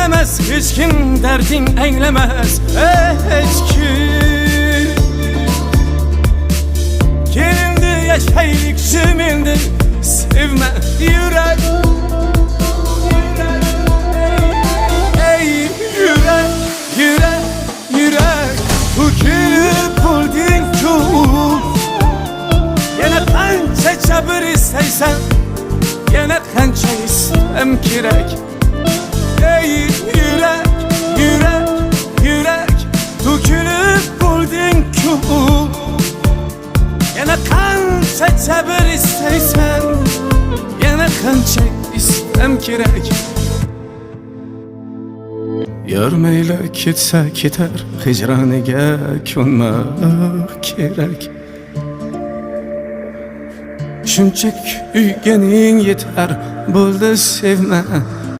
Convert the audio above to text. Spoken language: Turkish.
eylemez, hiç kim derdin eylemez. Hiç kim kelindi yaşaylık cümindi sevme yürek. Ey yürek, yürek, yürek, bugünü buldun ki yana qancha sabır istaysan, yana qancha istem kerak. Ey yürek, yürek, yürek, bugünü buldun ki yana qancha sabır istaysan, yana qancha istem kerak. Yar mayli ketsa ketar, hijroniga ko'nmak kerak. Shunchaki uyganing yetar, bo'ldi sevma